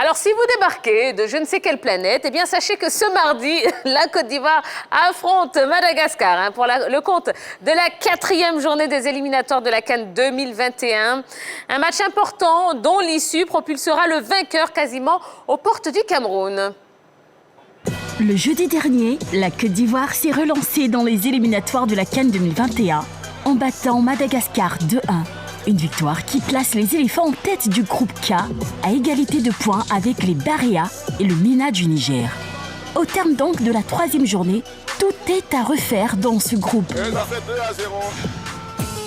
Alors, si vous débarquez de je ne sais quelle planète, eh bien, sachez que ce mardi, la Côte d'Ivoire affronte Madagascar pour le compte de la 4e journée des éliminatoires de la CAN 2021. Un match important dont l'issue propulsera le vainqueur quasiment aux portes du Cameroun. Le jeudi dernier, la Côte d'Ivoire s'est relancée dans les éliminatoires de la CAN 2021 en battant Madagascar 2-1. Une victoire qui place les éléphants en tête du groupe K à égalité de points avec les Baréas et le MENA du Niger. Au terme donc de la 3e journée, tout est à refaire dans ce groupe.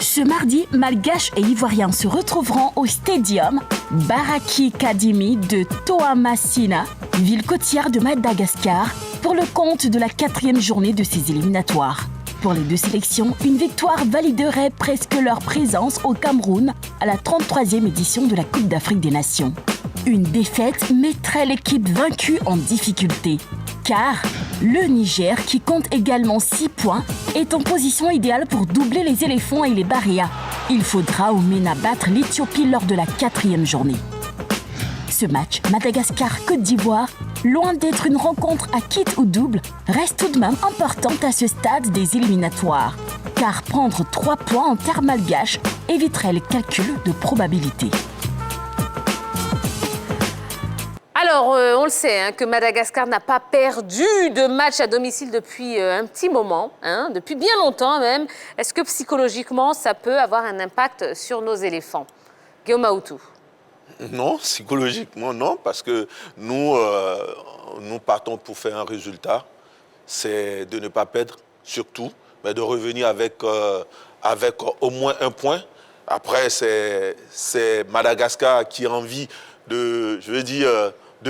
Ce mardi, Malgaches et Ivoiriens se retrouveront au Stadium Baraki Kadimi de Toamasina, ville côtière de Madagascar, pour le compte de la 4e journée de ces éliminatoires. Pour les deux sélections, une victoire validerait presque leur présence au Cameroun à la 33e édition de la Coupe d'Afrique des Nations. Une défaite mettrait l'équipe vaincue en difficulté, car le Niger, qui compte également 6 points, est en position idéale pour doubler les éléphants et les Baréas. Il faudra au MENA battre l'Éthiopie lors de la 4e journée. Ce match, Madagascar-Côte d'Ivoire, loin d'être une rencontre à quitte ou double, reste tout de même importante à ce stade des éliminatoires, car prendre 3 points en terre malgache éviterait le calcul de probabilité. Alors, on le sait, que Madagascar n'a pas perdu de match à domicile depuis un petit moment, depuis bien longtemps même. Est-ce que psychologiquement, ça peut avoir un impact sur nos éléphants? Guillaume Aoutou. Non, psychologiquement non, parce que nous partons pour faire un résultat. C'est de ne pas perdre, surtout, mais de revenir avec au moins 1 point. Après, c'est Madagascar qui a envie de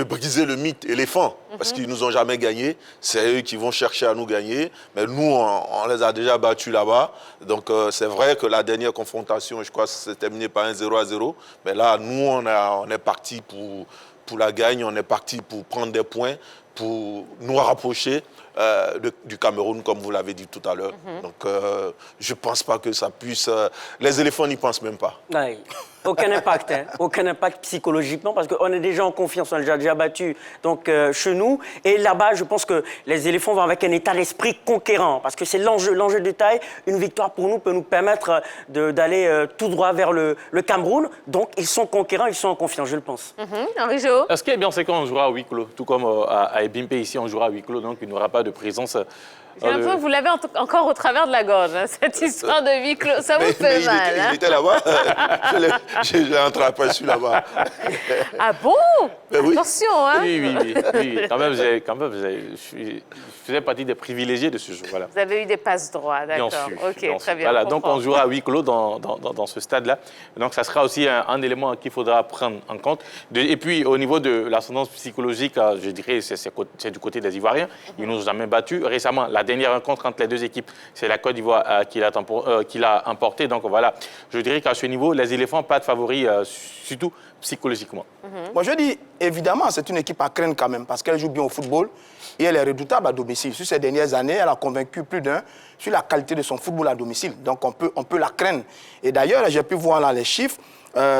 briser le mythe éléphant, parce qu'ils nous ont jamais gagné. C'est eux qui vont chercher à nous gagner, mais nous, on les a déjà battus là-bas. Donc, c'est vrai que la dernière confrontation, je crois, s'est terminée par un 0-0. Mais là, nous, on est parti pour la gagne, on est parti pour prendre des points, pour nous rapprocher du Cameroun, comme vous l'avez dit tout à l'heure. Donc, je ne pense pas que ça puisse... les éléphants n'y pensent même pas. Ouais. Aucun impact, aucun impact psychologiquement, parce qu'on est déjà en confiance, on est déjà battu donc, chez nous. Et là-bas, je pense que les éléphants vont avec un état d'esprit conquérant, parce que c'est l'enjeu de taille. Une victoire pour nous peut nous permettre d'aller tout droit vers le Cameroun. Donc, ils sont conquérants, ils sont en confiance, je le pense. Henri Jo. Ce qui est bien, c'est qu'on jouera à huis clos, tout comme à Ebimpe ici, on jouera à huis clos, donc il n'y aura pas de présence. J'ai l'impression que vous l'avez encore au travers de la gorge, cette histoire de huis clos. Ça vous fait mal. Il était là-bas. J'ai entreaperçu là-bas. Ah bon? Oui. Attention, Oui. Quand même, je faisais partie des privilégiés de ce jeu. Voilà. Vous avez eu des passes droits, d'accord. Ok, très bien. Voilà, donc on jouera à huis clos dans ce stade-là. Donc ça sera aussi un élément qu'il faudra prendre en compte. Et puis au niveau de l'ascendance psychologique, je dirais c'est du côté des Ivoiriens. Ils nous ont jamais battus. Récemment, la dernière rencontre entre les deux équipes, c'est la Côte d'Ivoire qui l'a emporté. Donc voilà, je dirais qu'à ce niveau, les éléphants pas de favoris, surtout psychologiquement. Moi, je dis, évidemment, c'est une équipe à craindre quand même, parce qu'elle joue bien au football et elle est redoutable à domicile. Sur ces dernières années, elle a convaincu plus d'un sur la qualité de son football à domicile. Donc, on peut la craindre. Et d'ailleurs, j'ai pu voir là les chiffres.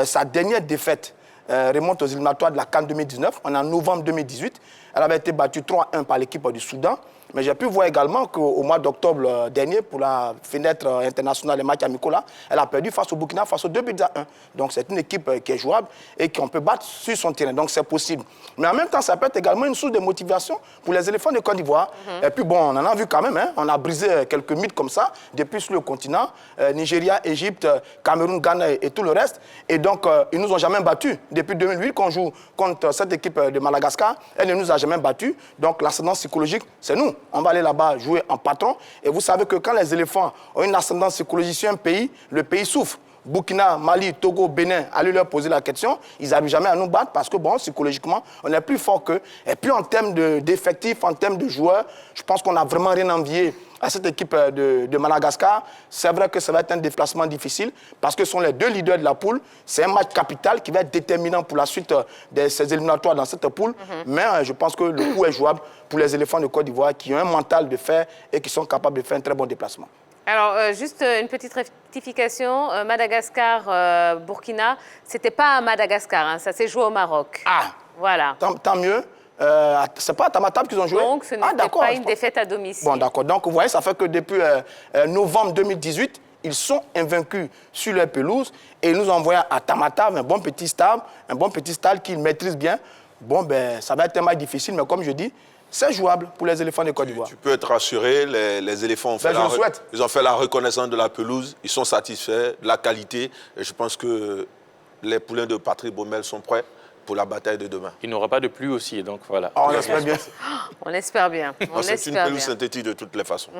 Sa dernière défaite remonte aux éliminatoires de la CAN 2019. On est en novembre 2018. Elle avait été battue 3-1 par l'équipe du Soudan. Mais j'ai pu voir également qu'au mois d'octobre dernier, pour la fenêtre internationale des matchs amicaux, elle a perdu face au Burkina Faso 2-1. Donc c'est une équipe qui est jouable et qu'on peut battre sur son terrain. Donc c'est possible. Mais en même temps, ça peut être également une source de motivation pour les éléphants de Côte d'Ivoire. Et puis bon, on en a vu quand même. On a brisé quelques mythes comme ça depuis sur le continent. Nigeria, Égypte, Cameroun, Ghana et tout le reste. Et donc, ils ne nous ont jamais battus. Depuis 2008, qu'on joue contre cette équipe de Madagascar, elle ne nous a jamais battus. Donc l'ascendance psychologique, c'est nous. On va aller là-bas jouer en patron. Et vous savez que quand les éléphants ont une ascendance psychologique sur un pays, le pays souffre. Burkina, Mali, Togo, Bénin, allez leur poser la question. Ils n'arrivent jamais à nous battre parce que, bon, psychologiquement, on est plus fort qu'eux. Et puis, en termes d'effectifs, en termes de joueurs, je pense qu'on n'a vraiment rien envié à cette équipe de Madagascar. C'est vrai que ça va être un déplacement difficile parce que ce sont les deux leaders de la poule. C'est un match capital qui va être déterminant pour la suite de ces éliminatoires dans cette poule. Mais je pense que le coup est jouable pour les éléphants de Côte d'Ivoire qui ont un mental de fer et qui sont capables de faire un très bon déplacement. Alors, juste une petite rectification. Madagascar, Burkina, c'était pas à Madagascar, hein, ça s'est joué au Maroc. Ah, Voilà. tant mieux. C'est pas à Tamatave qu'ils ont joué? Donc, ce n'était pas une défaite à domicile. Bon, d'accord. Donc, vous voyez, ça fait que depuis novembre 2018, ils sont invaincus sur leur pelouse et ils nous ont envoyé à Tamatave un bon petit stade qu'ils maîtrisent bien. Bon, ben, ça va être un match difficile, mais comme je dis, c'est jouable pour les éléphants de Côte d'Ivoire. Tu peux être rassuré, les éléphants ont fait, ils ont fait la reconnaissance de la pelouse, ils sont satisfaits de la qualité. Et je pense que les poulains de Patrice Baumel sont prêts pour la bataille de demain. Il n'aura pas de pluie aussi, donc voilà. Oh, on espère bien. On espère bien. C'est une pelouse synthétique de toutes les façons.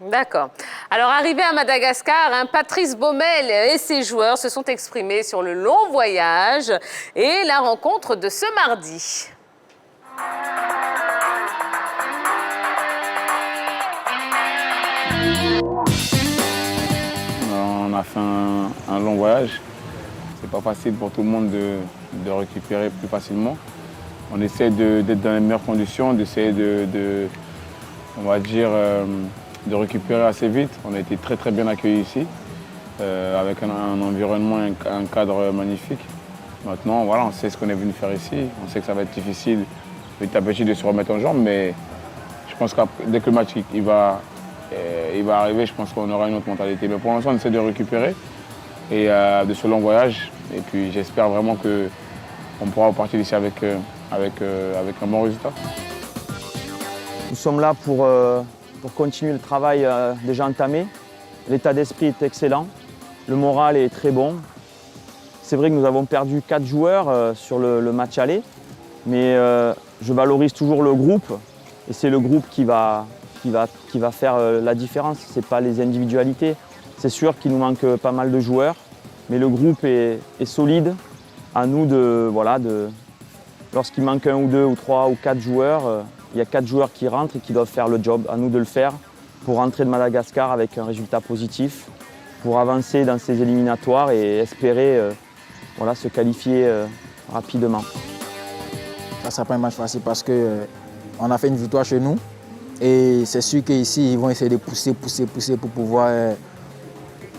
D'accord. Alors, arrivé à Madagascar, hein, Patrice Baumel et ses joueurs se sont exprimés sur le long voyage et la rencontre de ce mardi. On a fait un long voyage. C'est pas facile pour tout le monde de récupérer plus facilement. On essaie d'être dans les meilleures conditions, d'essayer on va dire, de récupérer assez vite. On a été très très bien accueillis ici, avec un environnement, un cadre magnifique. Maintenant, voilà, on sait ce qu'on est venu faire ici. On sait que ça va être difficile petit à petit de se remettre en jambes, mais je pense que dès que le match il va arriver, je pense qu'on aura une autre mentalité. Mais pour l'instant, on essaie de récupérer et de ce long voyage. Et puis j'espère vraiment qu'on pourra repartir d'ici avec un bon résultat. Nous sommes là pour continuer le travail déjà entamé. L'état d'esprit est excellent, le moral est très bon. C'est vrai que nous avons perdu 4 joueurs sur le match aller, mais je valorise toujours le groupe et c'est le groupe qui va faire la différence. Ce n'est pas les individualités. C'est sûr qu'il nous manque pas mal de joueurs, mais le groupe est solide. À nous lorsqu'il manque 1 ou 2 ou 3 ou 4 joueurs, il y a 4 joueurs qui rentrent et qui doivent faire le job. À nous de le faire pour rentrer de Madagascar avec un résultat positif, pour avancer dans ces éliminatoires et espérer se qualifier rapidement. Ça ne sera pas un match facile parce qu'on a fait une victoire chez nous. Et c'est sûr qu'ici, ils vont essayer de pousser pour pouvoir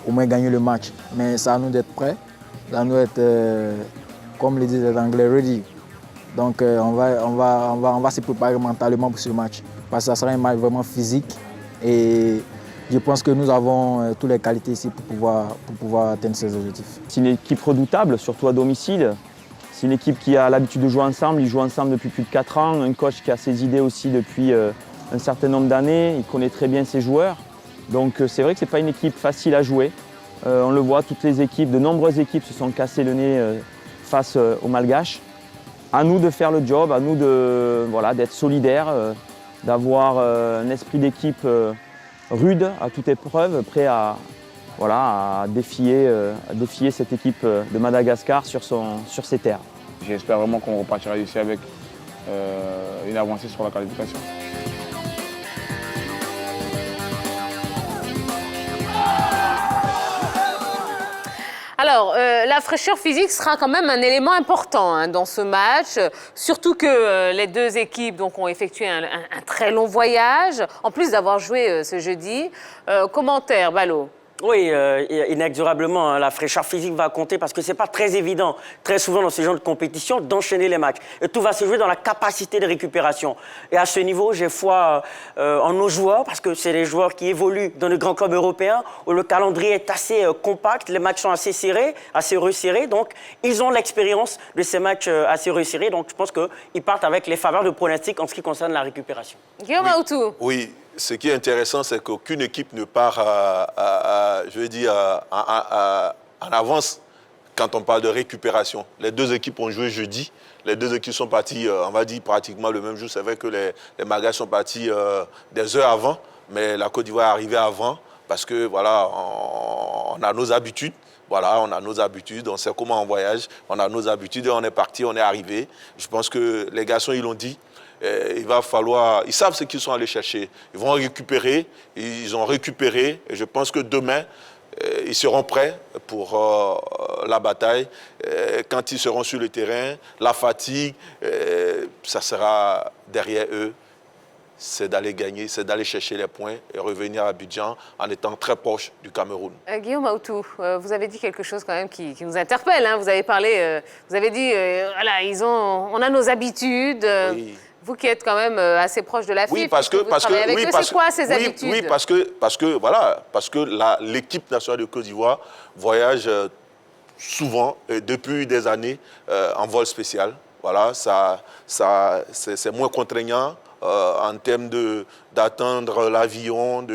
au moins gagner le match. Mais c'est à nous d'être prêts, c'est à nous d'être, comme le disent les Anglais, ready. Donc on va se préparer mentalement pour ce match. Parce que ça sera un match vraiment physique. Et je pense que nous avons toutes les qualités ici pour pouvoir atteindre ces objectifs. C'est une équipe redoutable, surtout à domicile. C'est une équipe qui a l'habitude de jouer ensemble. Ils jouent ensemble depuis plus de 4 ans. Un coach qui a ses idées aussi depuis un certain nombre d'années. Il connaît très bien ses joueurs. Donc c'est vrai que ce n'est pas une équipe facile à jouer. On le voit, toutes les équipes, de nombreuses équipes se sont cassées le nez face aux Malgaches. À nous de faire le job, à nous d'être solidaires, d'avoir un esprit d'équipe rude à toute épreuve, prêt à défier cette équipe de Madagascar sur ses terres. J'espère vraiment qu'on repartira ici avec une avancée sur la qualification. Alors, la fraîcheur physique sera quand même un élément important hein, dans ce match, surtout que les deux équipes donc, ont effectué un très long voyage, en plus d'avoir joué ce jeudi. Commentaire, Balo? Oui, inexorablement, hein, la fraîcheur physique va compter parce que ce n'est pas très évident, très souvent dans ce genre de compétition, d'enchaîner les matchs. Et tout va se jouer dans la capacité de récupération. Et à ce niveau, j'ai foi en nos joueurs parce que c'est les joueurs qui évoluent dans de grands clubs européens où le calendrier est assez compact, les matchs sont assez serrés, assez resserrés. Donc, ils ont l'expérience de ces matchs assez resserrés. Donc, je pense qu'ils partent avec les faveurs de pronostic en ce qui concerne la récupération. Guillaume Aoutou. Oui. Ce qui est intéressant, c'est qu'aucune équipe ne part en avance quand on parle de récupération. Les deux équipes ont joué jeudi. Les deux équipes sont parties, on va dire, pratiquement le même jour. C'est vrai que les Malgaches sont partis des heures avant, mais la Côte d'Ivoire est arrivée avant parce que, voilà, on a nos habitudes. Voilà, on a nos habitudes, on sait comment on voyage, on a nos habitudes et on est parti, on est arrivé. Je pense que les garçons, ils l'ont dit. Il va falloir, ils savent ce qu'ils sont allés chercher. Ils vont récupérer, ils ont récupéré. Et je pense que demain, ils seront prêts pour la bataille. Quand ils seront sur le terrain, la fatigue, ça sera derrière eux. c'est d'aller gagner, c'est d'aller chercher les points et revenir à Abidjan en étant très proche du Cameroun. Guillaume Aoutou, vous avez dit quelque chose quand même qui nous interpelle. Hein. Vous avez parlé, vous avez dit, voilà, on a nos habitudes. Oui. Vous qui êtes quand même assez proche de la FIFA, oui, parce que c'est quoi ces habitudes? Oui, parce que l'équipe nationale de Côte d'Ivoire voyage souvent, depuis des années, en vol spécial. Voilà, c'est moins contraignant en termes d'atteindre l'avion.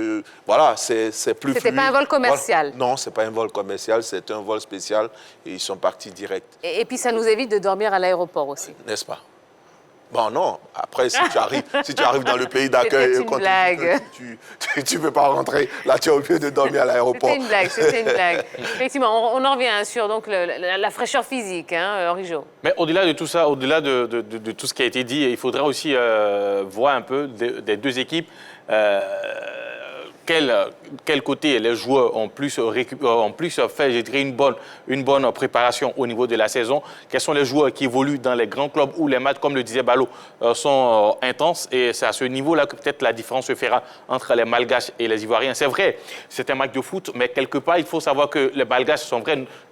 Voilà, c'est plus fluide. C'était pas un vol commercial? Voilà. Non, c'est pas un vol commercial, c'est un vol spécial et ils sont partis direct. Et puis ça nous évite de dormir à l'aéroport aussi. N'est-ce pas? Bon, non. Après, si tu arrives dans le pays d'accueil, tu ne peux pas rentrer. Là, tu es obligé de dormir à l'aéroport. C'était une blague. Effectivement, on en revient sur donc, la fraîcheur physique, hein, Rijo. Mais au-delà de tout ça, au-delà de tout ce qui a été dit, il faudra aussi voir un peu des deux équipes quel côté les joueurs ont plus fait, je dirais, une bonne préparation au niveau de la saison. Quels sont les joueurs qui évoluent dans les grands clubs où les matchs, comme le disait Balo, sont intenses. Et c'est à ce niveau-là que peut-être la différence se fera entre les Malgaches et les Ivoiriens. C'est vrai, c'est un match de foot, mais quelque part, il faut savoir que les Malgaches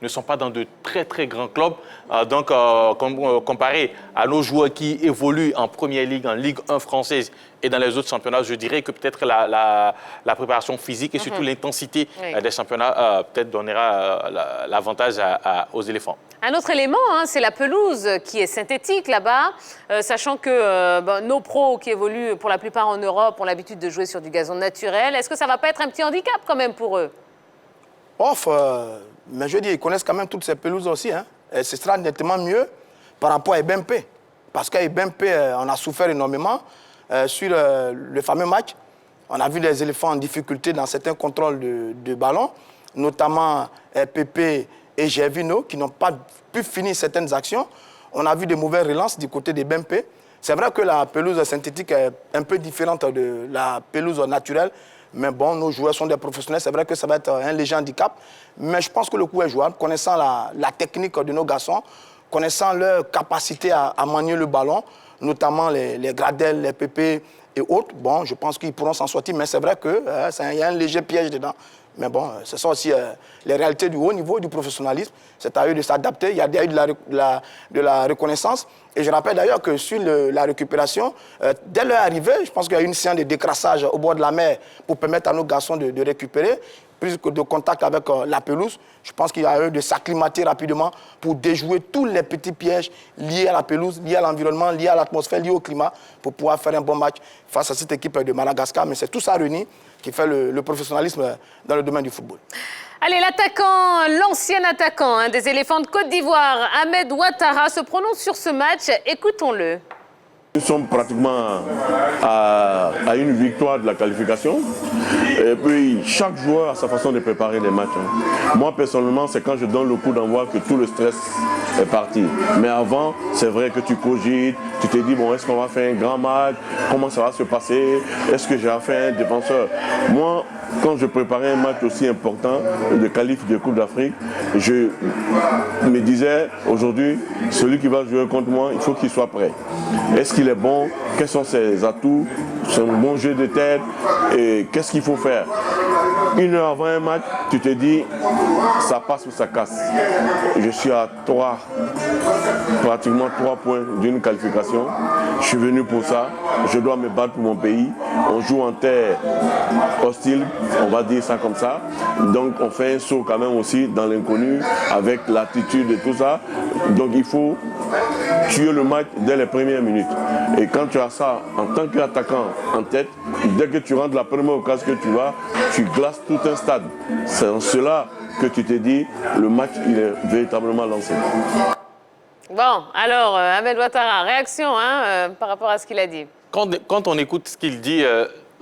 ne sont pas dans de très, très grands clubs. Donc, comparé à nos joueurs qui évoluent en Première Ligue, en Ligue 1 française et dans les autres championnats, je dirais que peut-être la préparation physique et surtout l'intensité des championnats peut-être donnera l'avantage aux éléphants. Un autre élément, hein, c'est la pelouse qui est synthétique là-bas, sachant que nos pros qui évoluent pour la plupart en Europe ont l'habitude de jouer sur du gazon naturel. Est-ce que ça ne va pas être un petit handicap quand même pour eux? Mais je dis, ils connaissent quand même toutes ces pelouses aussi. Hein. Et ce sera nettement mieux par rapport à Ebempe. Parce qu'à Ebempe, on a souffert énormément sur le fameux match. On a vu les éléphants en difficulté dans certains contrôles de ballon, notamment Pépé et Gervino, qui n'ont pas pu finir certaines actions. On a vu de mauvaises relances du côté des Bempé. C'est vrai que la pelouse synthétique est un peu différente de la pelouse naturelle, mais bon, nos joueurs sont des professionnels. C'est vrai que ça va être un léger handicap, mais je pense que le coup est jouable, connaissant la technique de nos garçons, connaissant leur capacité à manier le ballon, notamment les Gradel, les Pépé et autres. Bon, je pense qu'ils pourront s'en sortir, mais c'est vrai qu'il y a un léger piège dedans. Mais bon, ce sont aussi les réalités du haut niveau, du professionnalisme. C'est à eux de s'adapter. Il y a eu de la reconnaissance. Et je rappelle d'ailleurs que sur la récupération, dès leur arrivée, je pense qu'il y a eu une séance de décrassage au bord de la mer pour permettre à nos garçons de récupérer, plus que de contact avec la pelouse. Je pense qu'il y a eu de s'acclimater rapidement pour déjouer tous les petits pièges liés à la pelouse, liés à l'environnement, liés à l'atmosphère, liés au climat, pour pouvoir faire un bon match face à cette équipe de Madagascar. Mais c'est tout ça réuni qui fait le professionnalisme dans le domaine du football. Allez, l'ancien attaquant des éléphants de Côte d'Ivoire, Ahmed Ouattara, se prononce sur ce match. Écoutons-le. Nous sommes pratiquement à une victoire de la qualification. Et puis, chaque joueur a sa façon de préparer les matchs. Moi, personnellement, c'est quand je donne le coup d'envoi que tout le stress est parti. Mais avant, c'est vrai que tu cogites, tu te dis, bon, est-ce qu'on va faire un grand match? Comment ça va se passer? Est-ce que j'ai affaire à un défenseur? Moi, quand je préparais un match aussi important de qualif de Coupe d'Afrique, je me disais, aujourd'hui, celui qui va jouer contre moi, il faut qu'il soit prêt. Est-ce qu'il est bon? Quels sont ses atouts? Son bon jeu de tête? Et qu'est-ce qu'il faut faire? Une heure avant un match, tu te dis, ça passe ou ça casse. Je suis à pratiquement 3 points d'une qualification. Je suis venu pour ça. Je dois me battre pour mon pays. On joue en terre hostile, on va dire ça comme ça. Donc on fait un saut quand même aussi dans l'inconnu avec l'attitude et tout ça. Donc il faut tuer le match dès les premières minutes. Et quand tu as ça en tant qu'attaquant en tête, dès que tu rentres la première occasion que tu glaces tout un stade. C'est en cela que tu te dis, le match il est véritablement lancé. Bon, alors, Ahmed Ouattara, réaction par rapport à ce qu'il a dit. Quand on écoute ce qu'il dit,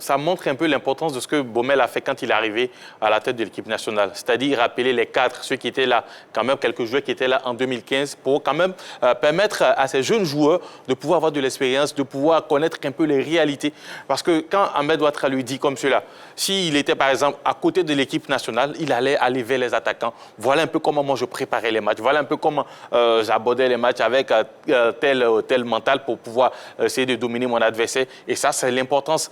ça montre un peu l'importance de ce que Baumel a fait quand il est arrivé à la tête de l'équipe nationale. C'est-à-dire rappeler les cadres, ceux qui étaient là, quand même quelques joueurs qui étaient là en 2015, pour quand même permettre à ces jeunes joueurs de pouvoir avoir de l'expérience, de pouvoir connaître un peu les réalités. Parce que quand Ahmed Ouattara lui dit comme cela, s'il était par exemple à côté de l'équipe nationale, il allait aller vers les attaquants. Voilà un peu comment moi je préparais les matchs. Voilà un peu comment j'abordais les matchs avec tel mental pour pouvoir essayer de dominer mon adversaire. Et ça, c'est l'importance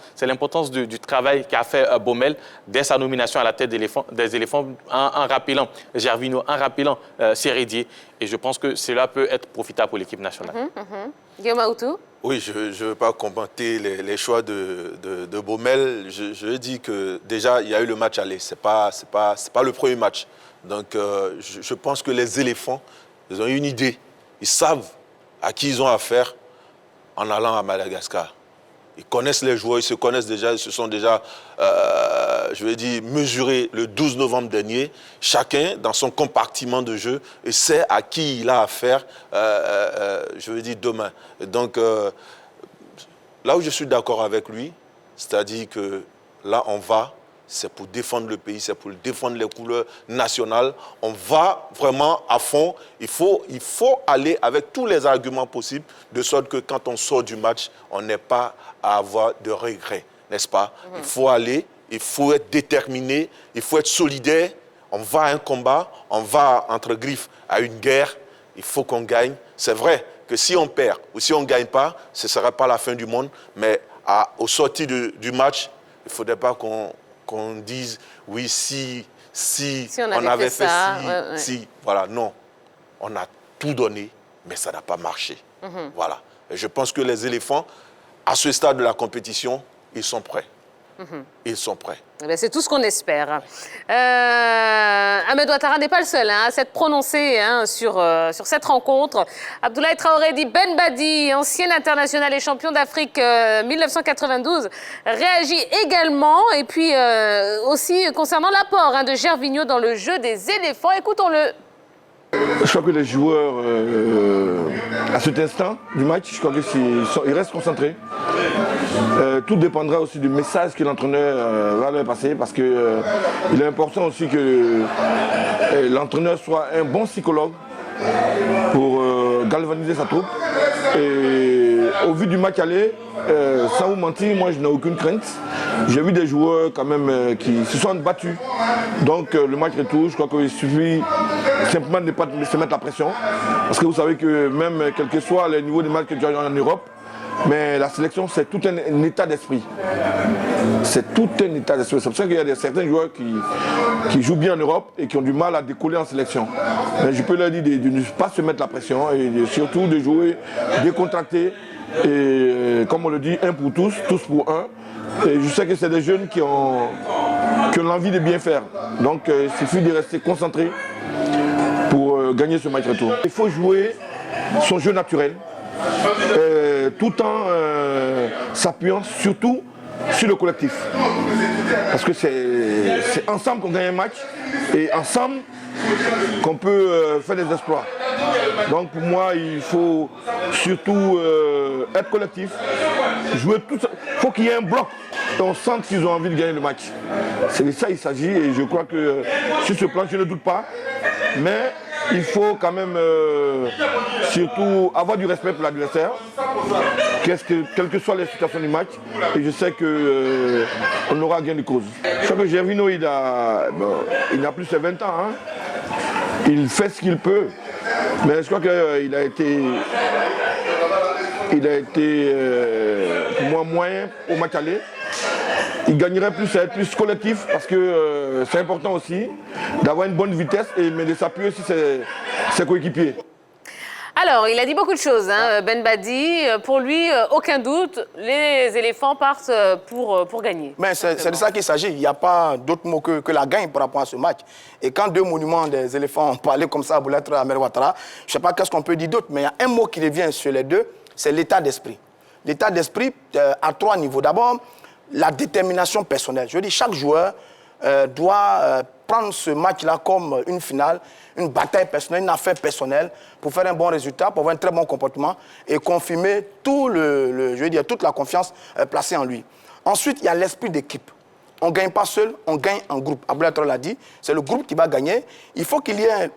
du travail qu'a fait Baumel dès sa nomination à la tête des éléphants en rappelant Gervinho, en rappelant Sérédier. Et je pense que cela peut être profitable pour l'équipe nationale. Guillaume Aoutou? Oui, je ne veux pas commenter les choix de Baumel. Je dis que déjà, il y a eu le match aller. Ce n'est pas le premier match. Donc, je pense que les éléphants, ils ont une idée. Ils savent à qui ils ont affaire en allant à Madagascar. Ils connaissent les joueurs, ils se connaissent déjà, ils se sont déjà, mesurés le 12 novembre dernier, chacun dans son compartiment de jeu, et sait à qui il a affaire, demain. Donc, là où je suis d'accord avec lui, c'est-à-dire que là, on va, c'est pour défendre le pays, c'est pour défendre les couleurs nationales. On va vraiment à fond. Il faut aller avec tous les arguments possibles, de sorte que quand on sort du match, on n'ait pas à avoir de regrets, n'est-ce pas? Il faut aller, il faut être déterminé, il faut être solidaire. On va à un combat, on va entre griffes à une guerre. Il faut qu'on gagne. C'est vrai que si on perd ou si on ne gagne pas, ce ne sera pas la fin du monde. Mais au sortir du match, il ne faudrait pas qu'on dise, oui, si on avait fait ça, si. Voilà, non. On a tout donné, mais ça n'a pas marché. Voilà. Et je pense que les éléphants, à ce stade de la compétition, ils sont prêts. Ils sont prêts. C'est tout ce qu'on espère. Ahmed Ouattara n'est pas le seul à s'être prononcé sur cette rencontre. Abdoulaye Traoré dit Ben Badi, ancien international et champion d'Afrique 1992, réagit également. Et puis aussi concernant l'apport de Gervinho dans le jeu des éléphants. Écoutons-le. Je crois que les joueurs, à cet instant du match, je crois qu'ils restent concentrés. Tout dépendra aussi du message que l'entraîneur va leur passer, parce qu'il est important aussi que l'entraîneur soit un bon psychologue pour galvaniser sa troupe. Et au vu du match aller, sans vous mentir, moi je n'ai aucune crainte. J'ai vu des joueurs quand même qui se sont battus. Donc le match retour, je crois qu'il suffit simplement de ne pas se mettre la pression. Parce que vous savez que même quel que soit le niveau des matchs que tu as en Europe, mais la sélection, c'est tout un état d'esprit. C'est tout un état d'esprit. C'est pour ça qu'il y a certains joueurs qui jouent bien en Europe et qui ont du mal à décoller en sélection. Mais je peux leur dire de ne pas se mettre la pression et surtout de jouer décontracté. Et comme on le dit, un pour tous, tous pour un. Et je sais que c'est des jeunes qui ont l'envie de bien faire. Donc il suffit de rester concentré pour gagner ce match retour. Il faut jouer son jeu naturel. Tout en s'appuyant surtout sur le collectif. Parce que c'est ensemble qu'on gagne un match et ensemble qu'on peut faire des exploits. Donc pour moi, il faut surtout être collectif, jouer tout ça. Il faut qu'il y ait un bloc et on sente qu'ils ont envie de gagner le match. C'est de ça qu'il s'agit et je crois que sur ce plan, je ne doute pas. Mais il faut quand même surtout avoir du respect pour l'adversaire, quelles que soient les situations du match. Et je sais qu'on aura gain de cause. Je crois que Gervinho, il a plus de 20 ans. Hein. Il fait ce qu'il peut. Mais je crois qu'il a été pour moi moyen au match aller. Il gagnerait plus à être plus collectif parce que c'est important aussi d'avoir une bonne vitesse mais de s'appuyer sur ses coéquipiers. Alors, il a dit beaucoup de choses, Ben Badi. Pour lui, aucun doute, les éléphants partent pour gagner. Mais c'est de ça qu'il s'agit. Il n'y a pas d'autre mot que la gagne par rapport à ce match. Et quand deux monuments des éléphants ont parlé comme ça à Boulatre, à Ahmed Ouattara, je ne sais pas qu'est-ce qu'on peut dire d'autre, mais il y a un mot qui revient sur les deux, c'est l'état d'esprit. L'état d'esprit à trois niveaux. D'abord, la détermination personnelle. Je dis, chaque joueur doit prendre ce match-là comme une finale, une bataille personnelle, une affaire personnelle pour faire un bon résultat, pour avoir un très bon comportement et confirmer toute la confiance placée en lui. Ensuite, il y a l'esprit d'équipe. On ne gagne pas seul, on gagne en groupe. Abdoulaye Traoré l'a dit, c'est le groupe qui va gagner. Il faut qu'il y ait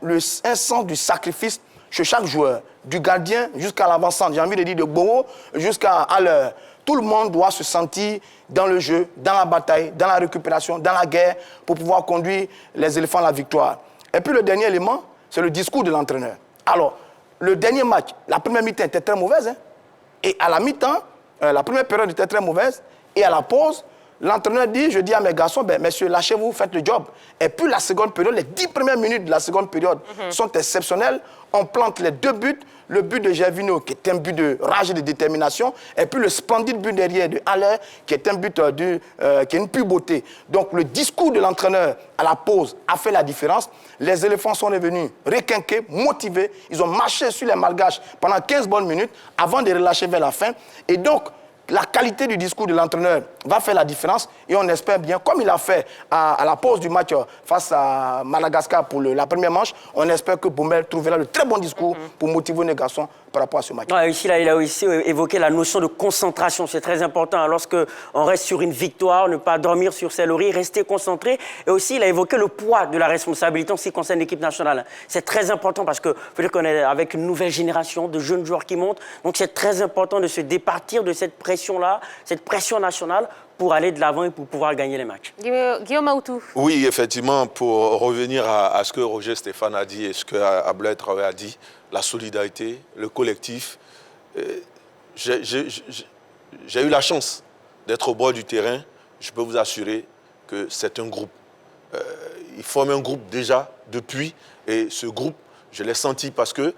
un sens du sacrifice chez chaque joueur, du gardien jusqu'à l'avant-centre. J'ai envie de dire de Bowo jusqu'à l'heure. Tout le monde doit se sentir dans le jeu, dans la bataille, dans la récupération, dans la guerre, pour pouvoir conduire les éléphants à la victoire. Et puis le dernier élément, c'est le discours de l'entraîneur. Alors, le dernier match, la première mi-temps était très mauvaise. Hein? Et à la mi-temps, la première période était très mauvaise. Et à la pause, l'entraîneur dit, je dis à mes garçons, ben, messieurs, lâchez-vous, faites le job. Et puis la seconde période, les 10 premières minutes de la seconde période sont exceptionnelles. On plante les 2 buts. Le but de Gervinho, qui est un but de rage et de détermination. Et puis le splendide but derrière de Haller, qui est un but qui est une pure beauté. Donc le discours de l'entraîneur à la pause a fait la différence. Les éléphants sont revenus requinqués, motivés. Ils ont marché sur les Malgaches pendant 15 bonnes minutes avant de relâcher vers la fin. Et donc, la qualité du discours de l'entraîneur va faire la différence et on espère bien, comme il a fait à la pause du match face à Madagascar pour la première manche, on espère que Baumel trouvera le très bon discours pour motiver les garçons par rapport à ce match. Ouais, ici, là, il a aussi évoqué la notion de concentration. C'est très important. Lorsqu'on reste sur une victoire, ne pas dormir sur ses lauriers, rester concentré. Et aussi, il a évoqué le poids de la responsabilité en ce qui concerne l'équipe nationale. C'est très important parce que faut dire qu'on est avec une nouvelle génération de jeunes joueurs qui montent. Donc, c'est très important de se départir de cette pression-là, cette pression nationale, pour aller de l'avant et pour pouvoir gagner les matchs. Guillaume Aoutou. Oui, effectivement, pour revenir à ce que Roger Stéphane a dit et ce que Abdoulaye Traoré a dit, la solidarité, le collectif. J'ai eu la chance d'être au bord du terrain. Je peux vous assurer que c'est un groupe. Ils forment un groupe déjà depuis. Et ce groupe, je l'ai senti parce que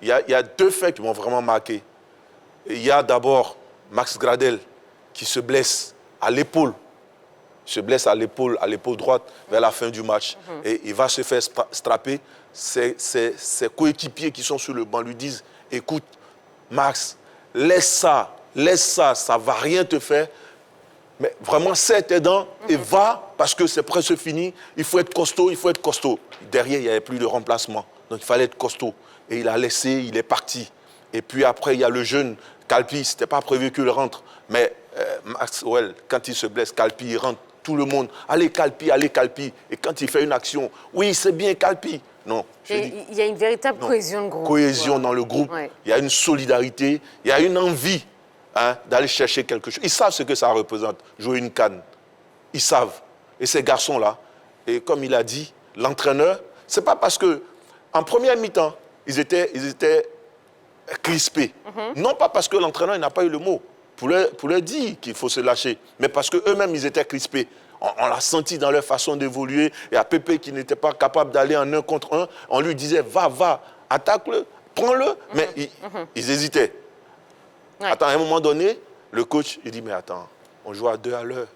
il y a 2 faits qui m'ont vraiment marqué. Il y a d'abord Max Gradel qui se blesse à l'épaule. Se blesse à l'épaule droite vers la fin du match. Et il va se faire strapper. Ses coéquipiers qui sont sur le banc lui disent « Écoute, Max, laisse ça, ça ne va rien te faire. Mais vraiment, serre tes dents et va, parce que c'est presque fini. Il faut être costaud, il faut être costaud. » Derrière, il n'y avait plus de remplacement. Donc, il fallait être costaud. Et il a laissé, il est parti. Et puis après, il y a le jeune Calpi. Ce n'était pas prévu qu'il rentre. Mais Maxwell, quand il se blesse, Calpi, il rentre. Tout le monde, allez Calpi, allez Calpi. Et quand il fait une action, oui, c'est bien Calpi. Non. Il y a une véritable cohésion de groupe. Cohésion dans le groupe. Ouais. Il y a une solidarité, il y a une envie d'aller chercher quelque chose. Ils savent ce que ça représente, jouer une CAN. Ils savent. Et ces garçons-là, et comme il a dit, l'entraîneur, c'est pas parce que en première mi-temps, ils étaient crispés. Non pas parce que l'entraîneur n'a pas eu le mot pour leur dire qu'il faut se lâcher, mais parce qu'eux-mêmes, ils étaient crispés. On l'a senti dans leur façon d'évoluer. Et à Pépé qui n'était pas capable d'aller en 1 contre 1, on lui disait va, attaque-le, prends-le. Mais ils hésitaient. Ouais. Attends, à un moment donné, le coach, il dit mais attends, on joue à 2 à l'heure.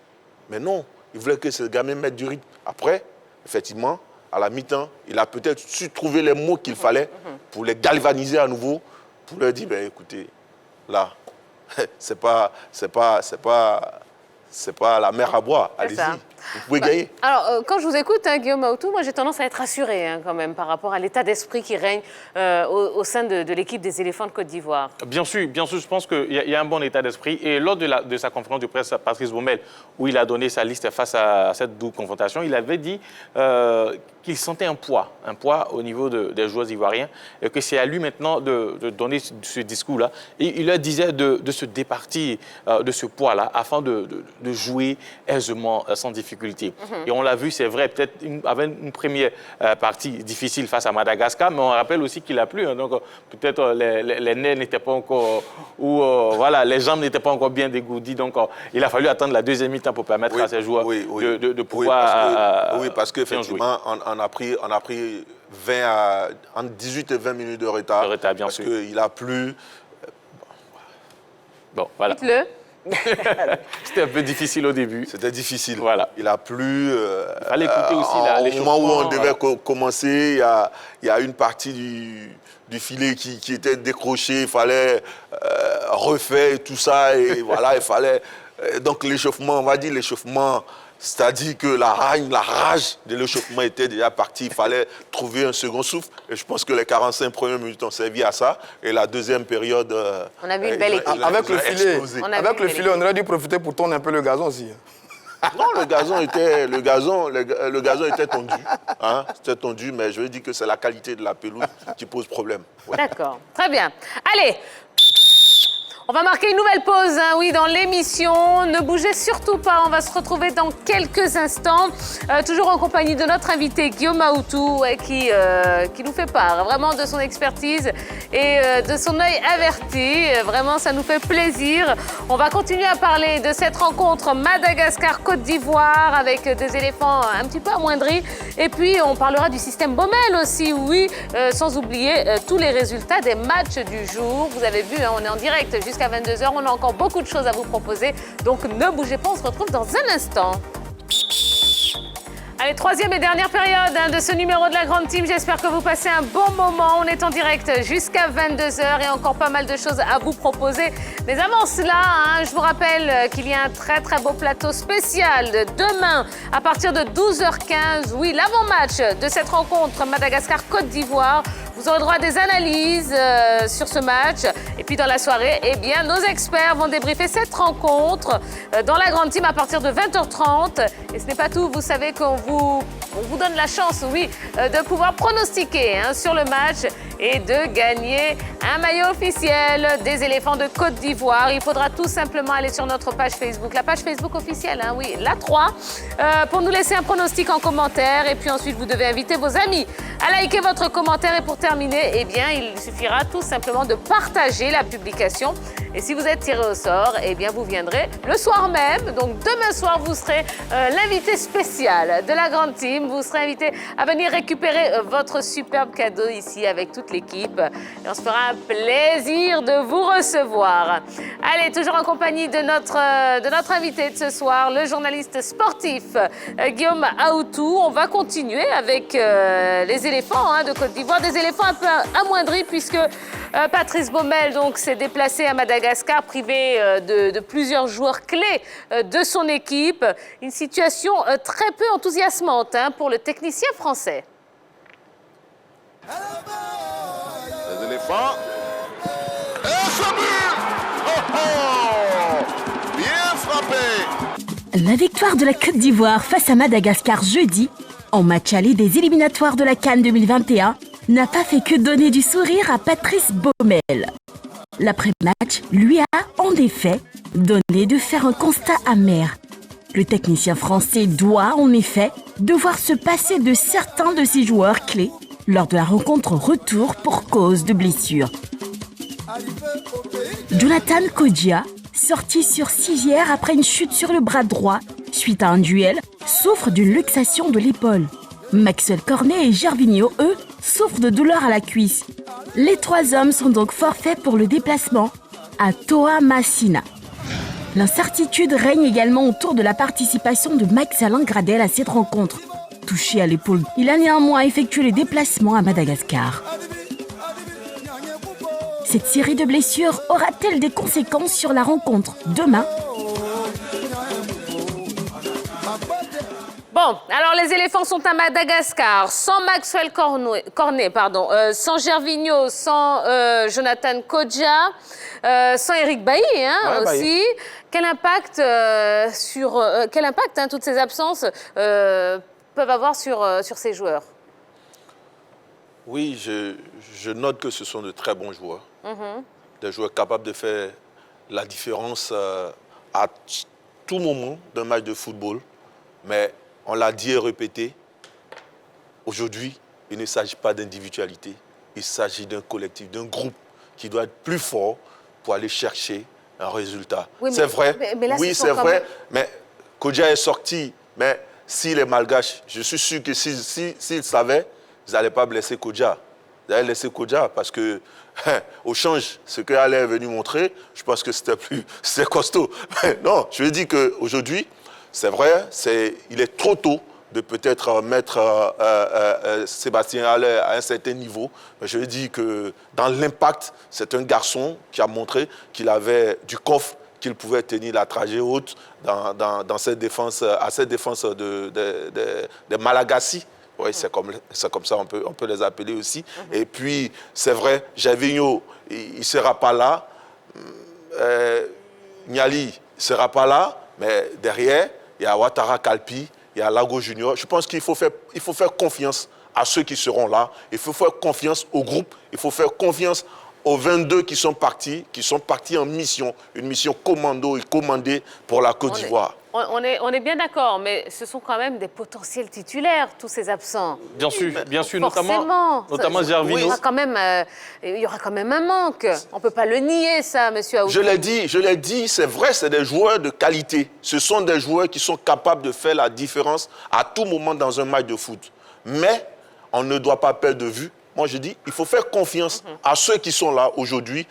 Mais non, il voulait que ce gamin mette du rythme. Après, effectivement, à la mi-temps, il a peut-être su trouver les mots qu'il fallait pour les galvaniser à nouveau, pour leur dire ben, écoutez, là, c'est pas la mer à boire, allez-y, vous pouvez gagner. Alors, quand je vous écoute, Guillaume Aoutou, moi j'ai tendance à être rassuré quand même par rapport à l'état d'esprit qui règne au sein de l'équipe des éléphants de Côte d'Ivoire. Bien sûr, je pense qu'il y a un bon état d'esprit. Et lors de sa conférence de presse, Patrice Baumel, où il a donné sa liste face à cette double confrontation, il avait dit qu'il sentait un poids au niveau des joueurs ivoiriens et que c'est à lui maintenant de donner ce discours-là. Et il leur disait de se départir de ce poids-là afin de jouer aisément, sans difficulté. Et on l'a vu, c'est vrai, peut-être avec une première partie difficile face à Madagascar, mais on rappelle aussi qu'il a plu. Donc peut-être les nerfs n'étaient pas encore, ou voilà, les jambes n'étaient pas encore bien dégourdies. Donc il a fallu attendre la deuxième mi-temps pour permettre à ces joueurs de pouvoir. Oui, parce qu'effectivement, on a pris entre 18 et 20 minutes de retard. Bien sûr. Parce qu'il a plu. Bon, voilà. Dites-le. C'était un peu difficile au début. C'était difficile. Voilà. Il a plu. Il fallait écouter aussi au moment où on devait commencer, il y a une partie du filet qui était décrochée. Il fallait refaire tout ça. Et voilà, il fallait. Donc l'échauffement, on va dire l'échauffement C'est-à-dire que la rage de l'échauffement était déjà partie. Il fallait trouver un second souffle. Et je pense que les 45 premières minutes ont servi à ça. Et la deuxième période... on a vu une belle équipe. Avec le filet, on aurait dû profiter pour tourner un peu le gazon aussi. Non, le gazon était tendu. Hein, c'était tendu, mais je veux dire que c'est la qualité de la pelouse qui pose problème. Ouais. D'accord, très bien. Allez, on va marquer une nouvelle pause, hein, oui, dans l'émission. Ne bougez surtout pas, on va se retrouver dans quelques instants. Toujours en compagnie de notre invité Guillaume Aoutou, qui nous fait part vraiment de son expertise et de son œil averti. Vraiment, ça nous fait plaisir. On va continuer à parler de cette rencontre Madagascar-Côte d'Ivoire avec des éléphants un petit peu amoindris. Et puis, on parlera du système Baumel aussi, oui, sans oublier tous les résultats des matchs du jour. Vous avez vu, hein, on est en direct jusqu'à 22h. On a encore beaucoup de choses à vous proposer. Donc, ne bougez pas, on se retrouve dans un instant. Allez, troisième et dernière période de ce numéro de la Grande Team. J'espère que vous passez un bon moment. On est en direct jusqu'à 22h et encore pas mal de choses à vous proposer. Mais avant cela, je vous rappelle qu'il y a un très très beau plateau spécial demain à partir de 12h15. Oui, l'avant-match de cette rencontre Madagascar-Côte d'Ivoire. Vous aurez droit à des analyses sur ce match. Et puis dans la soirée, eh bien, nos experts vont débriefer cette rencontre dans la Grande Team à partir de 20h30. Et ce n'est pas tout. Vous savez qu'on vous donne la chance, oui, de pouvoir pronostiquer sur le match et de gagner un maillot officiel des éléphants de Côte d'Ivoire. Il faudra tout simplement aller sur notre page Facebook, la page Facebook officielle, oui, la 3, pour nous laisser un pronostic en commentaire. Et puis ensuite, vous devez inviter vos amis à liker votre commentaire. Et pour terminer, eh bien, il suffira tout simplement de partager la publication. Et si vous êtes tiré au sort, eh bien, vous viendrez le soir même. Donc, demain soir, vous serez l'invité spécial de la Grande Team. Vous serez invité à venir récupérer votre superbe cadeau ici avec toute l'équipe. Et on se fera un plaisir de vous recevoir. Allez, toujours en compagnie de notre invité de ce soir, le journaliste sportif Guillaume Aoutou. On va continuer avec les éléphants de Côte d'Ivoire. Des éléphants un peu amoindris puisque Patrice Baumel s'est déplacé à Madagascar, privé de plusieurs joueurs clés de son équipe. Une situation très peu enthousiasmante pour le technicien français. Les éléphants. Et ce but! Bien frappé! La victoire de la Côte d'Ivoire face à Madagascar jeudi, en match aller des éliminatoires de la CAN 2021, n'a pas fait que donner du sourire à Patrice Baumel. L'après-match lui a, en effet, donné de faire un constat amer. Le technicien français doit, en effet, devoir se passer de certains de ses joueurs clés lors de la rencontre retour pour cause de blessure. Jonathan Kodjia, sorti sur civière après une chute sur le bras droit suite à un duel, souffre d'une luxation de l'épaule. Maxwell Cornet et Gervinho, eux, souffrent de douleurs à la cuisse. Les trois hommes sont donc forfaits pour le déplacement à Toamasina. L'incertitude règne également autour de la participation de Max-Alain Gradel à cette rencontre. Touché à l'épaule, il a néanmoins effectué les déplacements à Madagascar. Cette série de blessures aura-t-elle des conséquences sur la rencontre demain ? Bon, alors les éléphants sont à Madagascar, sans Maxwell Cornet, sans Gervinho, sans Jonathan Kodjia, sans Eric Bailly aussi. Quel impact, toutes ces absences peuvent avoir sur ces joueurs? Oui, je note que ce sont de très bons joueurs. Des joueurs capables de faire la différence à tout moment d'un match de football. Mais on l'a dit et répété, aujourd'hui, il ne s'agit pas d'individualité. Il s'agit d'un collectif, d'un groupe qui doit être plus fort pour aller chercher un résultat. Oui, c'est vrai, c'est vrai, mais Kodjia est sorti. Mais s'il est malgache, je suis sûr que s'il savait, ils n'allaient pas blesser Kodjia. Ils allaient laisser Kodjia parce que, au change, ce qu'Alain est venu montrer, je pense que c'était costaud. Mais non, je veux dire qu'aujourd'hui, c'est vrai, il est trop tôt de peut-être mettre Sébastien Haller à un certain niveau. Mais je veux dire que dans l'impact, c'est un garçon qui a montré qu'il avait du coffre qu'il pouvait tenir la trajet haute dans cette défense, à cette défense de Malagasy. Oui, c'est comme ça, on peut les appeler aussi. Et puis, c'est vrai, Gervinho, il ne sera pas là. Niali ne sera pas là. Mais derrière, il y a Ouattara Kalpi, il y a Lago Junior. Je pense qu'il faut faire confiance à ceux qui seront là. Il faut faire confiance au groupe. Il faut faire confiance aux 22 qui sont partis en mission. Une mission commando et commandée pour la Côte d'Ivoire. On est bien d'accord, mais ce sont quand même des potentiels titulaires, tous ces absents. Bien sûr, Forcément. notamment Gervinho. Il y aura quand même un manque. On ne peut pas le nier, ça, monsieur Aoudou. Je l'ai dit, c'est vrai, c'est des joueurs de qualité. Ce sont des joueurs qui sont capables de faire la différence à tout moment dans un match de foot. Mais on ne doit pas perdre de vue. Moi, je dis, il faut faire confiance à ceux qui sont là aujourd'hui.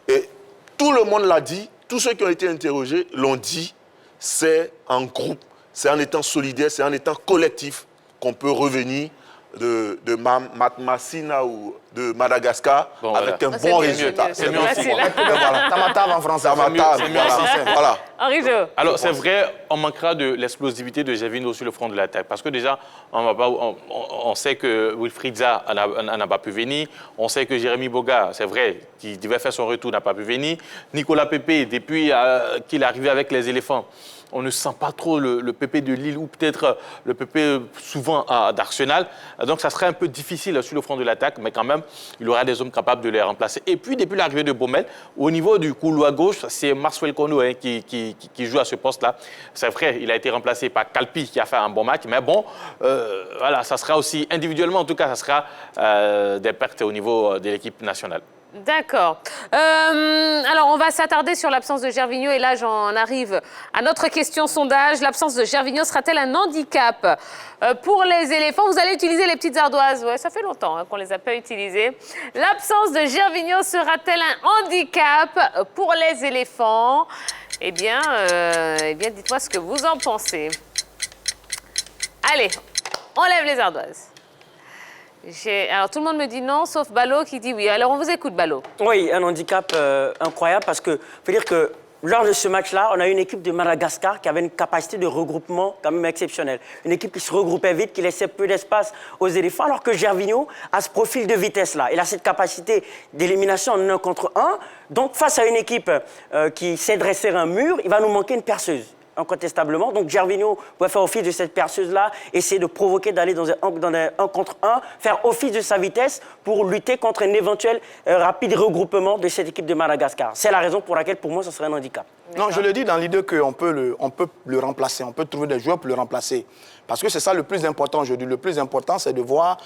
Et tout le monde l'a dit, tous ceux qui ont été interrogés l'ont dit. C'est en groupe, c'est en étant solidaire, c'est en étant collectif qu'on peut revenir de Matmassina ou de Madagascar avec un bon résultat. C'est mieux aussi. Tamatave en français. Voilà. Henri Jo. Alors, c'est vrai, on manquera de l'explosivité de Gervinho sur le front de l'attaque. Parce que déjà, on sait que Wilfried Zaha n'a pas pu venir. On sait que Jérémy Boga, c'est vrai, qui devait faire son retour, n'a pas pu venir. Nicolas Pepe, depuis qu'il est arrivé avec les éléphants, on ne sent pas trop le Pepe de Lille ou peut-être le Pepe souvent d'Arsenal. Donc, ça serait un peu difficile sur le front de l'attaque, mais quand même, il y aura des hommes capables de les remplacer. Et puis, depuis l'arrivée de Baumel, au niveau du couloir gauche, c'est Maxwell Kono qui joue à ce poste-là. C'est vrai, il a été remplacé par Kalpi qui a fait un bon match, mais bon, voilà, ça sera aussi, individuellement en tout cas, ça sera des pertes au niveau de l'équipe nationale. D'accord. Alors, on va s'attarder sur l'absence de Gervinho. Et là, j'en arrive à notre question sondage. L'absence de Gervinho sera-t-elle un handicap pour les éléphants? Vous allez utiliser les petites ardoises. Ouais, ça fait longtemps qu'on ne les a pas utilisées. L'absence de Gervinho sera-t-elle un handicap pour les éléphants? Eh bien dites-moi ce que vous en pensez. Allez, on lève les ardoises. Alors, tout le monde me dit non, sauf Balo qui dit oui. Alors, on vous écoute, Balo. Oui, un handicap incroyable parce que, faut dire que lors de ce match-là, on a une équipe de Madagascar qui avait une capacité de regroupement quand même exceptionnelle. Une équipe qui se regroupait vite, qui laissait peu d'espace aux éléphants, alors que Gervinho a ce profil de vitesse-là. Il a cette capacité d'élimination en 1 contre 1. Donc, face à une équipe qui sait dresser un mur, il va nous manquer une perceuse. Incontestablement. Donc Gervinho pourrait faire office de cette perceuse-là, essayer de provoquer, d'aller dans un 1 contre 1, faire office de sa vitesse pour lutter contre un éventuel rapide regroupement de cette équipe de Madagascar. C'est la raison pour laquelle, pour moi, ce serait un handicap. Non, je le dis dans l'idée qu'on peut le remplacer, on peut trouver des joueurs pour le remplacer. Parce que c'est ça le plus important aujourd'hui. Le plus important, c'est de voir